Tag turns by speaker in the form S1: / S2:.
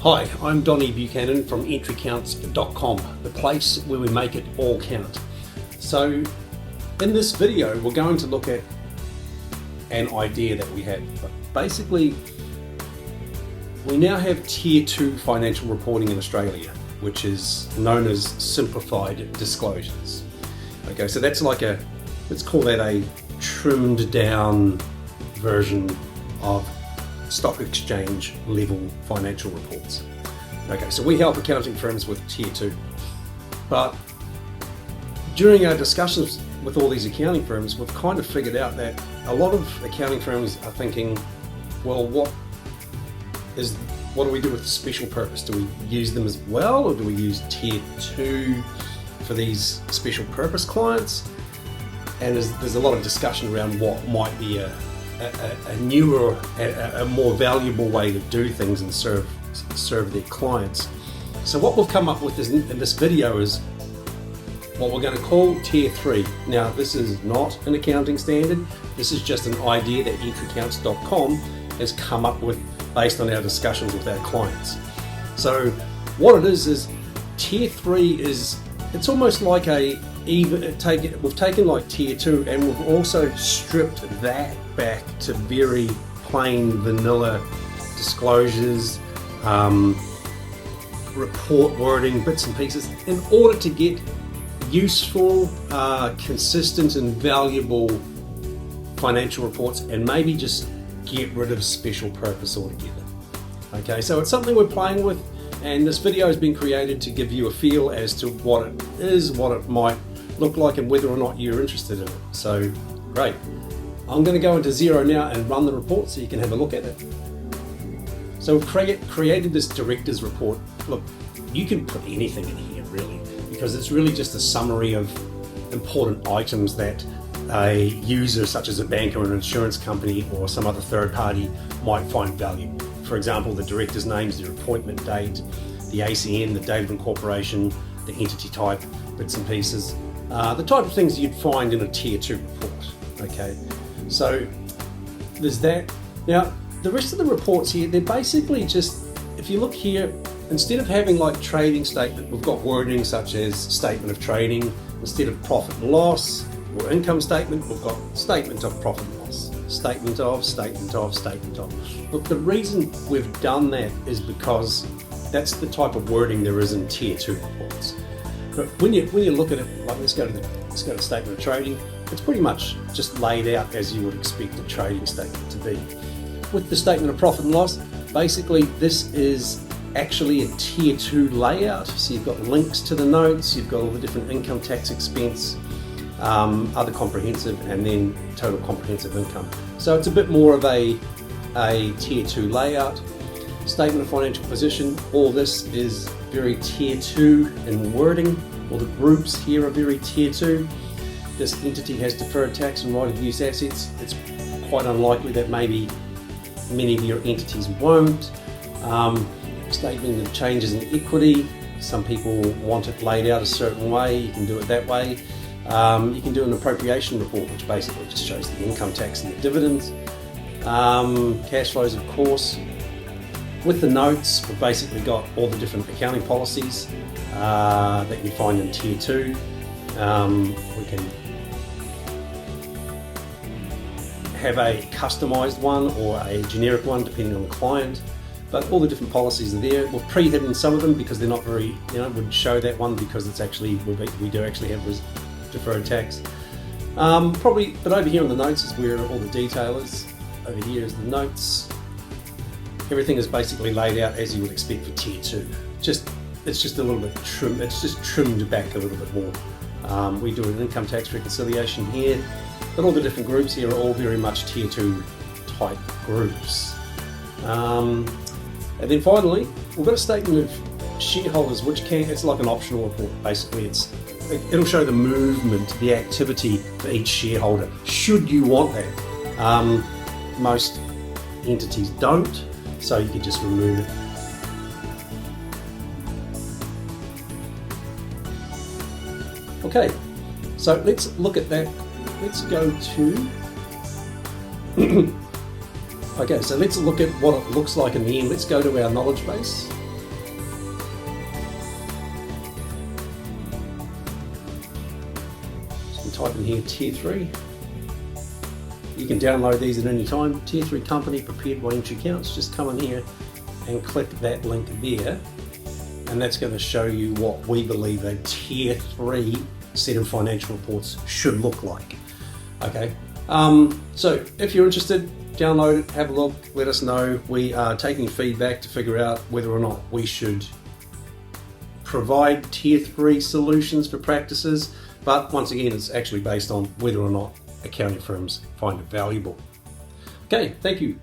S1: Hi, I'm Donnie Buchanan from entrycounts.com, the place where we make it all count. So in this video, we're going to look at an idea that we had. Basically, we now have Tier 2 financial reporting in Australia, which is known as simplified disclosures. Okay, so that's like let's call that a trimmed down version of stock exchange level financial reports. Okay, so we help accounting firms with Tier 2. But during our discussions with all these accounting firms, we've kind of figured out that a lot of accounting firms are thinking, well, what do we do with the special purpose? Do we use them as well, or do we use Tier 2 for these special purpose clients? And there's a lot of discussion around what might be a newer, a more valuable way to do things and serve their clients. So what we've come up with in this video is what we're going to call Tier 3. Now, this is not an accounting standard. This is just an idea that entrycounts.com has come up with based on our discussions with our clients. So what it is Tier 3 it's almost like we've taken like Tier 2 and we've also stripped that back to very plain vanilla disclosures, report wording, bits and pieces, in order to get useful, consistent and valuable financial reports, and maybe just get rid of special purpose altogether. Okay, so it's something we're playing with, and this video has been created to give you a feel as to what it is, what it might look like, and whether or not you're interested in it. So great. I'm going to go into Xero now and run the report so you can have a look at it. So we've created this director's report. Look, you can put anything in here really, because it's really just a summary of important items that a user such as a bank or an insurance company or some other third party might find valuable. For example, the director's names, their appointment date, the ACN, the date of incorporation, the entity type, bits and pieces, the type of things you'd find in a Tier 2 report. Okay, so there's that. Now, the rest of the reports here, they're basically just, if you look here, instead of having like trading statement, we've got wording such as statement of trading. Instead of profit and loss or income statement, we've got statement of profit and loss, statement of. Look, the reason we've done that is because that's the type of wording there is in Tier 2 reports. But when you look at it, like let's go to statement of trading, it's pretty much just laid out as you would expect a trading statement to be. With the statement of profit and loss, basically this is actually a Tier 2 layout. So you've got links to the notes, you've got all the different income tax expense, other comprehensive, and then total comprehensive income. So it's a bit more of a Tier 2 layout. Statement of financial position, all this is very Tier 2 in wording. All the groups here are very Tier 2. This entity has deferred tax and right of use assets. It's quite unlikely that maybe many of your entities won't. Statement of changes in equity. Some people want it laid out a certain way. You can do it that way. You can do an appropriation report, which basically just shows the income tax and the dividends. Cash flows, of course. With the notes, we've basically got all the different accounting policies that you find in Tier 2. We can have a customized one or a generic one depending on the client, but all the different policies are there. We've pre-hidden some of them because they're not very, wouldn't show that one because it's actually, we do actually have deferred tax. Probably, but over here on the notes is where all the detail is. Over here is the notes. Everything is basically laid out as you would expect for Tier 2. It's just a little bit trimmed. It's just trimmed back a little bit more. We do an income tax reconciliation here, but all the different groups here are all very much Tier 2 type groups. And then finally, we've got a statement of shareholders, it's like an optional report. Basically, it'll show the movement, the activity for each shareholder, should you want that. Most entities don't, so you can just remove it. Okay, so let's look at that. Let's go to Okay, so let's look at what it looks like in the end. Let's go to our knowledge base. and type in here Tier 3. You can download these at any time. Tier 3 company prepared financial accounts. Just come in here and click that link there, and that's going to show you what we believe a Tier 3 set of financial reports should look like. Okay, so if you're interested, download it, have a look, let us know. We are taking feedback to figure out whether or not we should provide Tier 3 solutions for practices, but once again, it's actually based on whether or not accounting firms find it valuable. Okay, thank you.